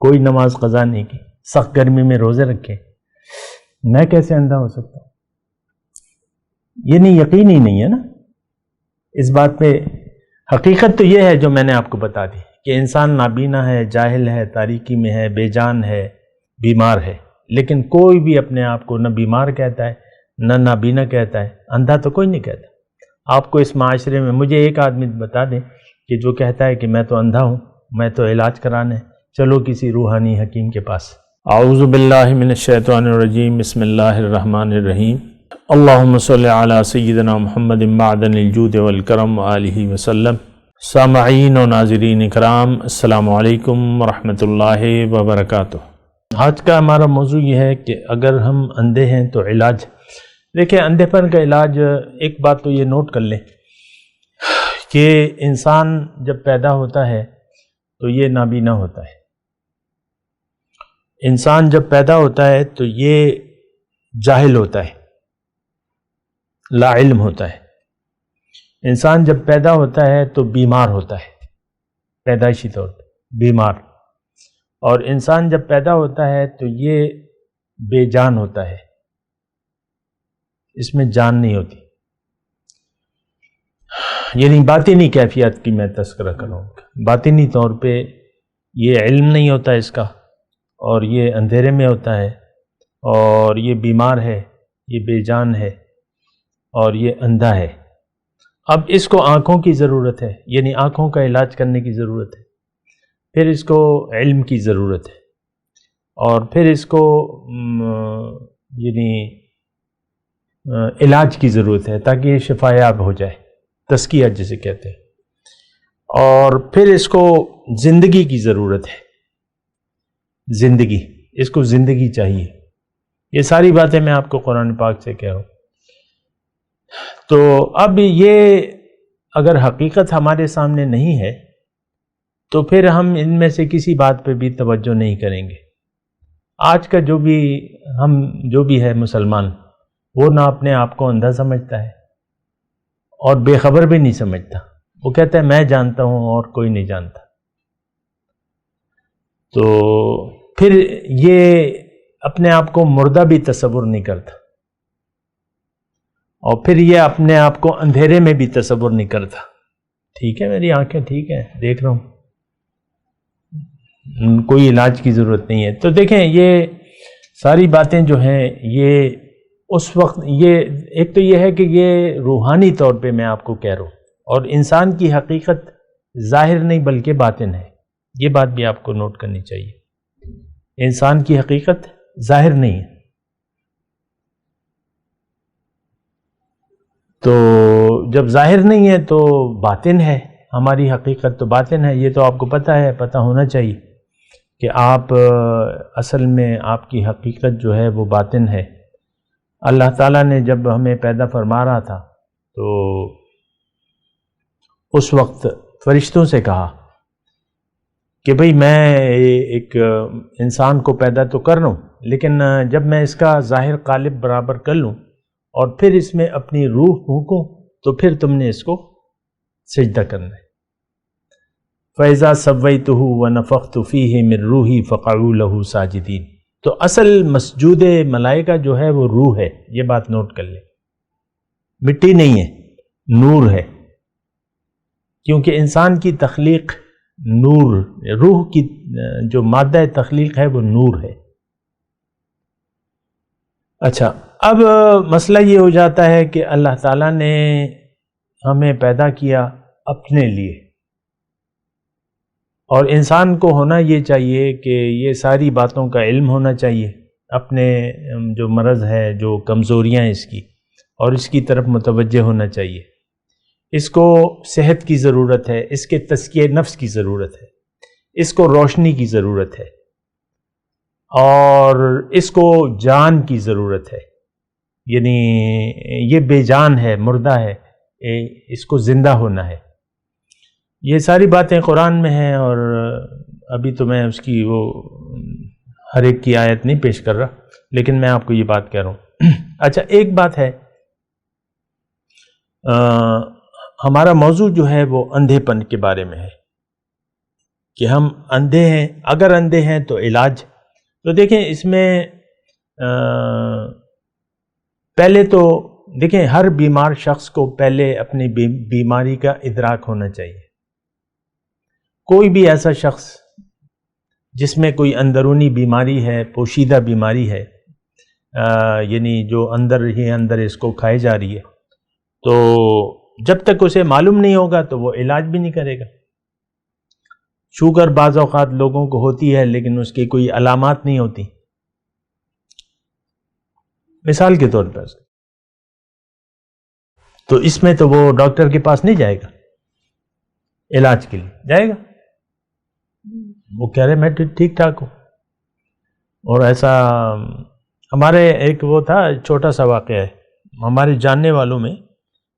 کوئی نماز قضا نہیں کی، سخت گرمی میں روزے رکھے، میں کیسے اندھا ہو سکتا ہوں؟ یہ نہیں، یقین ہی نہیں ہے نا اس بات پہ۔ حقیقت تو یہ ہے جو میں نے آپ کو بتا دی کہ انسان نابینا ہے، جاہل ہے، تاریکی میں ہے، بے جان ہے، بیمار ہے، لیکن کوئی بھی اپنے آپ کو نہ بیمار کہتا ہے نہ نابینا کہتا ہے، اندھا تو کوئی نہیں کہتا۔ آپ کو اس معاشرے میں مجھے ایک آدمی بتا دیں کہ جو کہتا ہے کہ میں تو اندھا ہوں، میں تو علاج کرانے چلو کسی روحانی حکیم کے پاس۔ اعوذ باللہ من الشیطان الرجیم، بسم اللہ الرحمن الرحیم، اللہم صلی علی سیدنا محمد معدن الجود والکرم وآلہ وسلم۔ سامعین و ناظرین اکرام، السلام علیکم ورحمۃ اللہ وبرکاتہ۔ آج کا ہمارا موضوع یہ ہے کہ اگر ہم اندھے ہیں تو علاج۔ دیکھیں، اندھے پن کا علاج، ایک بات تو یہ نوٹ کر لیں کہ انسان جب پیدا ہوتا ہے تو یہ نابینا ہوتا ہے۔ انسان جب پیدا ہوتا ہے تو یہ جاہل ہوتا ہے، لا علم ہوتا ہے۔ انسان جب پیدا ہوتا ہے تو بیمار ہوتا ہے، پیدائشی طور پہ بیمار۔ اور انسان جب پیدا ہوتا ہے تو یہ بے جان ہوتا ہے، اس میں جان نہیں ہوتی، یعنی باطنی کیفیت کی میں تذکرہ کروں گا۔ باطنی طور پہ یہ علم نہیں ہوتا اس کا، اور یہ اندھیرے میں ہوتا ہے، اور یہ بیمار ہے، یہ بے جان ہے، اور یہ اندھا ہے۔ اب اس کو آنکھوں کی ضرورت ہے، یعنی آنکھوں کا علاج کرنے کی ضرورت ہے، پھر اس کو علم کی ضرورت ہے، اور پھر اس کو یعنی علاج کی ضرورت ہے تاکہ یہ شفا یاب ہو جائے، تزکیہ جسے کہتے ہیں۔ اور پھر اس کو زندگی کی ضرورت ہے، زندگی، اس کو زندگی چاہیے۔ یہ ساری باتیں میں آپ کو قرآن پاک سے کہہ رہا ہوں۔ تو اب یہ اگر حقیقت ہمارے سامنے نہیں ہے تو پھر ہم ان میں سے کسی بات پہ بھی توجہ نہیں کریں گے۔ آج کا جو بھی ہے مسلمان، وہ نہ اپنے آپ کو اندھا سمجھتا ہے اور بے خبر بھی نہیں سمجھتا، وہ کہتا ہے میں جانتا ہوں اور کوئی نہیں جانتا۔ تو پھر یہ اپنے آپ کو مردہ بھی تصور نہیں کرتا، اور پھر یہ اپنے آپ کو اندھیرے میں بھی تصور نہیں کرتا۔ ٹھیک ہے، میری آنکھیں ٹھیک ہیں، دیکھ رہا ہوں، کوئی علاج کی ضرورت نہیں ہے۔ تو دیکھیں، یہ ساری باتیں جو ہیں یہ اس وقت، یہ ایک تو یہ ہے کہ یہ روحانی طور پہ میں آپ کو کہہ رہا ہوں، اور انسان کی حقیقت ظاہر نہیں بلکہ باطن ہے، یہ بات بھی آپ کو نوٹ کرنی چاہیے۔ انسان کی حقیقت ظاہر نہیں ہے، تو جب ظاہر نہیں ہے تو باطن ہے، ہماری حقیقت تو باطن ہے۔ یہ تو آپ کو پتہ ہے، پتہ ہونا چاہیے کہ آپ اصل میں آپ کی حقیقت جو ہے وہ باطن ہے۔ اللہ تعالیٰ نے جب ہمیں پیدا فرما رہا تھا تو اس وقت فرشتوں سے کہا کہ بھئی میں ایک انسان کو پیدا تو کر لوں، لیکن جب میں اس کا ظاہر قالب برابر کر لوں اور پھر اس میں اپنی روح پھونکوں تو پھر تم نے اس کو سجدہ کرنا ہے۔ فَإِذَا سَوَّيْتُهُ وَنَفَخْتُ فِيهِ مِن رُوحِي فَقَعُوا لَهُ سَاجِدِينَ۔ تو اصل مسجود ملائکہ جو ہے وہ روح ہے، یہ بات نوٹ کر لیں، مٹی نہیں ہے، نور ہے، کیونکہ انسان کی تخلیق نور، روح کی جو مادہ تخلیق ہے وہ نور ہے۔ اچھا، اب مسئلہ یہ ہو جاتا ہے کہ اللہ تعالیٰ نے ہمیں پیدا کیا اپنے لیے، اور انسان کو ہونا یہ چاہیے کہ یہ ساری باتوں کا علم ہونا چاہیے، اپنے جو مرض ہے، جو کمزوریاں اس کی، اور اس کی طرف متوجہ ہونا چاہیے۔ اس کو صحت کی ضرورت ہے، اس کے تزکیہ نفس کی ضرورت ہے، اس کو روشنی کی ضرورت ہے، اور اس کو جان کی ضرورت ہے، یعنی یہ بے جان ہے، مردہ ہے، اس کو زندہ ہونا ہے۔ یہ ساری باتیں قرآن میں ہیں، اور ابھی تو میں اس کی وہ ہر ایک کی آیت نہیں پیش کر رہا، لیکن میں آپ کو یہ بات کہہ رہا ہوں۔ اچھا، ایک بات ہے، ہمارا موضوع جو ہے وہ اندھے پن کے بارے میں ہے کہ ہم اندھے ہیں، اگر اندھے ہیں تو علاج. تو دیکھیں اس میں پہلے تو دیکھیں ہر بیمار شخص کو پہلے اپنی بیماری کا ادراک ہونا چاہیے. کوئی بھی ایسا شخص جس میں کوئی اندرونی بیماری ہے، پوشیدہ بیماری ہے، یعنی جو اندر ہی اندر اس کو کھائے جا رہی ہے، تو جب تک اسے معلوم نہیں ہوگا تو وہ علاج بھی نہیں کرے گا. شوگر بعض اوقات لوگوں کو ہوتی ہے لیکن اس کی کوئی علامات نہیں ہوتی. مثال کے طور پر تو اس میں تو وہ ڈاکٹر کے پاس نہیں جائے گا علاج کے لیے، جائے گا وہ کہہ رہے میں ٹھیک ٹھاک ہوں. اور ایسا ہمارے ایک وہ تھا، چھوٹا سا واقعہ ہے ہمارے جاننے والوں میں،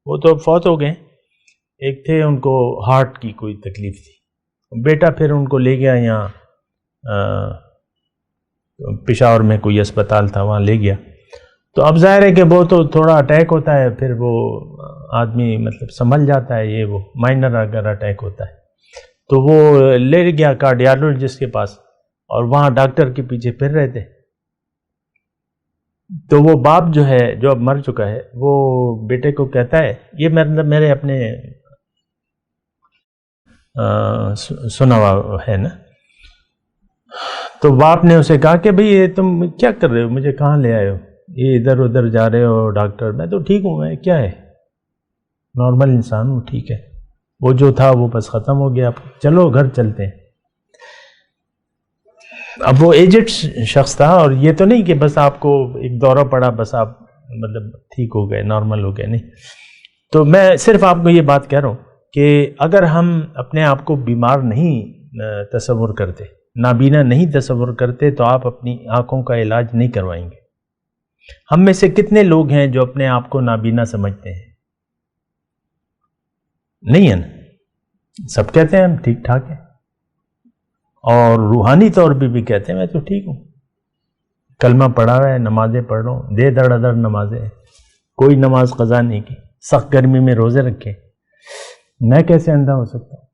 وہ تو فوت ہو گئے. ایک تھے ان کو ہارٹ کی کوئی تکلیف تھی، بیٹا پھر ان کو لے گیا یہاں پشاور میں کوئی اسپتال تھا، وہاں لے گیا. تو اب ظاہر ہے کہ وہ تو تھوڑا اٹیک ہوتا ہے، پھر وہ آدمی مطلب سنبھل جاتا ہے، یہ وہ مائنر اگر اٹیک ہوتا ہے. تو وہ لے گیا کارڈیالوجسٹ کے پاس، اور وہاں ڈاکٹر کے پیچھے پھر رہے تھے. تو وہ باپ جو ہے، جو اب مر چکا ہے، وہ بیٹے کو کہتا ہے، یہ میرے اپنے سنا ہوا ہے نا. تو باپ نے اسے کہا کہ بھئی یہ تم کیا کر رہے ہو، مجھے کہاں لے آئے ہو، یہ ادھر ادھر جا رہے ہو ڈاکٹر، میں تو ٹھیک ہوں، میں کیا ہے نارمل انسان ہوں، ٹھیک ہے، وہ جو تھا وہ بس ختم ہو گیا، چلو گھر چلتے ہیں. اب وہ ایجڈ شخص تھا، اور یہ تو نہیں کہ بس آپ کو ایک دورہ پڑا بس آپ مطلب ٹھیک ہو گئے، نارمل ہو گئے، نہیں. تو میں صرف آپ کو یہ بات کہہ رہا ہوں کہ اگر ہم اپنے آپ کو بیمار نہیں تصور کرتے، نابینا نہیں تصور کرتے، تو آپ اپنی آنکھوں کا علاج نہیں کروائیں گے. ہم میں سے کتنے لوگ ہیں جو اپنے آپ کو نابینا سمجھتے ہیں؟ نہیں ہے نا، سب کہتے ہیں ہم ٹھیک ٹھاک ہیں، اور روحانی طور پہ بھی کہتے ہیں میں تو ٹھیک ہوں، کلمہ پڑھا ہوا ہے، نمازیں پڑھ رہا ہوں، دے دڑ ادر نمازیں، کوئی نماز قضا نہیں کی، سخت گرمی میں روزے رکھے. میں کیسے اندھا ہو سکتا ہوں؟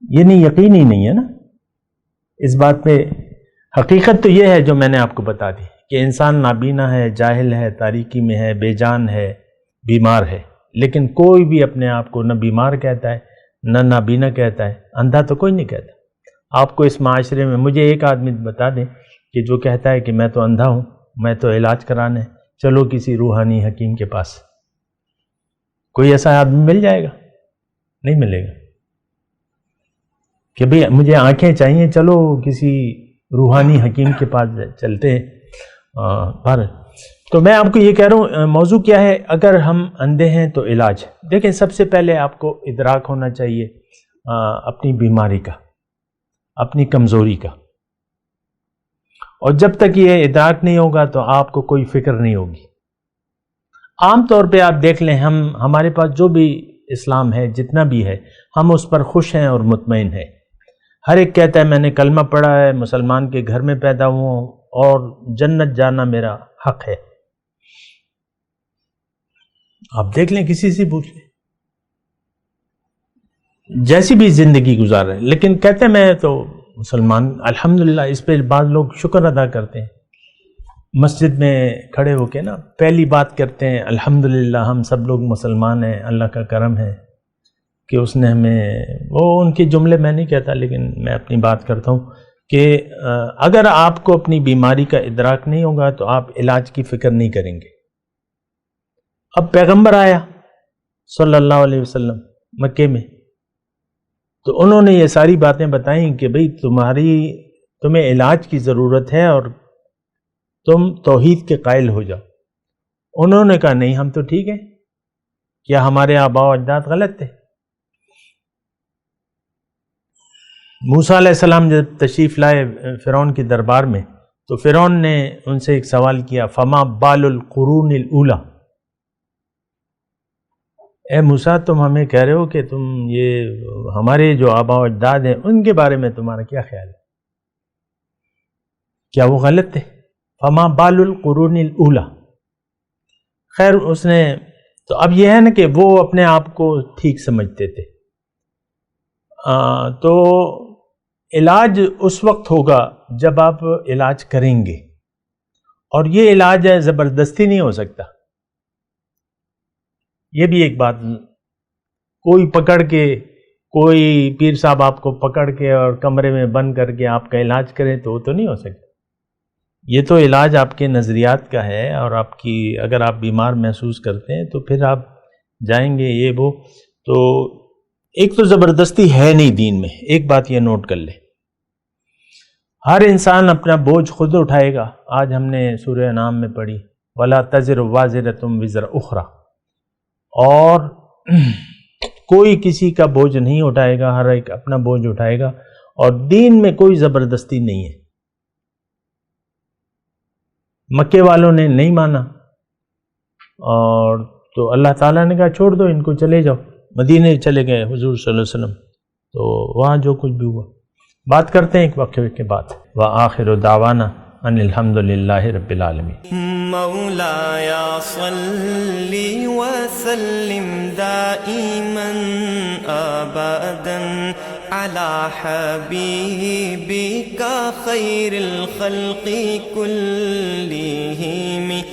یہ نہیں، یقین ہی نہیں ہے نا اس بات پہ. حقیقت تو یہ ہے جو میں نے آپ کو بتا دی کہ انسان نابینا ہے، جاہل ہے، تاریکی میں ہے، بے جان ہے، بیمار ہے. لیکن کوئی بھی اپنے آپ کو نہ بیمار کہتا ہے نہ نابینا کہتا ہے، اندھا تو کوئی نہیں کہتا. آپ کو اس معاشرے میں مجھے ایک آدمی بتا دیں کہ جو کہتا ہے کہ میں تو اندھا ہوں، میں تو علاج کرانے چلو کسی روحانی حکیم کے پاس. کوئی ایسا آدمی مل جائے گا؟ نہیں ملے گا. کہ بھئی مجھے آنکھیں چاہیے، چلو کسی روحانی حکیم کے پاس چلتے ہیں. تو میں آپ کو یہ کہہ رہا ہوں، موضوع کیا ہے؟ اگر ہم اندھے ہیں تو علاج. دیکھیں سب سے پہلے آپ کو ادراک ہونا چاہیے اپنی بیماری کا، اپنی کمزوری کا. اور جب تک یہ ادراک نہیں ہوگا تو آپ کو کوئی فکر نہیں ہوگی. عام طور پہ آپ دیکھ لیں، ہمارے پاس جو بھی اسلام ہے، جتنا بھی ہے، ہم اس پر خوش ہیں اور مطمئن ہیں. ہر ایک کہتا ہے میں نے کلمہ پڑھا ہے، مسلمان کے گھر میں پیدا ہوں اور جنت جانا میرا حق ہے. آپ دیکھ لیں، کسی سے پوچھ لیں، جیسی بھی زندگی گزار رہے ہیں، لیکن کہتے ہیں میں تو مسلمان. الحمدللہ اس پہ بعض لوگ شکر ادا کرتے ہیں، مسجد میں کھڑے ہو کے نا پہلی بات کرتے ہیں الحمدللہ ہم سب لوگ مسلمان ہیں، اللہ کا کرم ہے کہ اس نے ہمیں، وہ ان کے جملے میں نہیں کہتا لیکن میں اپنی بات کرتا ہوں کہ اگر آپ کو اپنی بیماری کا ادراک نہیں ہوگا تو آپ علاج کی فکر نہیں کریں گے. اب پیغمبر آیا صلی اللہ علیہ وسلم مکے میں، تو انہوں نے یہ ساری باتیں بتائیں کہ بھئی تمہیں علاج کی ضرورت ہے اور تم توحید کے قائل ہو جاؤ. انہوں نے کہا نہیں ہم تو ٹھیک ہیں، کیا ہمارے آباء و اجداد غلط تھے؟ موسیٰ علیہ السلام جب تشریف لائے فرعون کے دربار میں، تو فرعون نے ان سے ایک سوال کیا، فما بال القرون الاولی، اے موسیٰ تم ہمیں کہہ رہے ہو کہ تم یہ ہمارے جو آباء و اجداد ہیں ان کے بارے میں تمہارا کیا خیال ہے، کیا وہ غلط تھے؟ فما بال القرون الاولی. خیر اس نے تو اب یہ ہے نا کہ وہ اپنے آپ کو ٹھیک سمجھتے تھے. تو علاج اس وقت ہوگا جب آپ علاج کریں گے، اور یہ علاج ہے زبردستی نہیں ہو سکتا. یہ بھی ایک بات، کوئی پکڑ کے، کوئی پیر صاحب آپ کو پکڑ کے اور کمرے میں بند کر کے آپ کا علاج کریں تو وہ تو نہیں ہو سکتا. یہ تو علاج آپ کے نظریات کا ہے، اور آپ کی اگر آپ بیمار محسوس کرتے ہیں تو پھر آپ جائیں گے یہ وہ. تو ایک تو زبردستی ہے نہیں دین میں، ایک بات یہ نوٹ کر لے. ہر انسان اپنا بوجھ خود اٹھائے گا. آج ہم نے سورہ انعام میں پڑھی وَلَا تَزِرُ وَازِرَةٌ وِزْرَ أُخْرَى، اور کوئی کسی کا بوجھ نہیں اٹھائے گا، ہر ایک اپنا بوجھ اٹھائے گا. اور دین میں کوئی زبردستی نہیں ہے. مکے والوں نے نہیں مانا، اور تو اللہ تعالیٰ نے کہا چھوڑ دو ان کو، چلے جاؤ. مدینے چلے گئے حضور صلی اللہ علیہ وسلم، تو وہاں جو کچھ بھی ہوا. بات کرتے ہیں ایک وقفے کے بعد. وآخر دعوانا ان الحمد للہ رب العالمین. مولایا صلی وسلم دائما ابدا علی حبیبک خیر الخلق کلہم.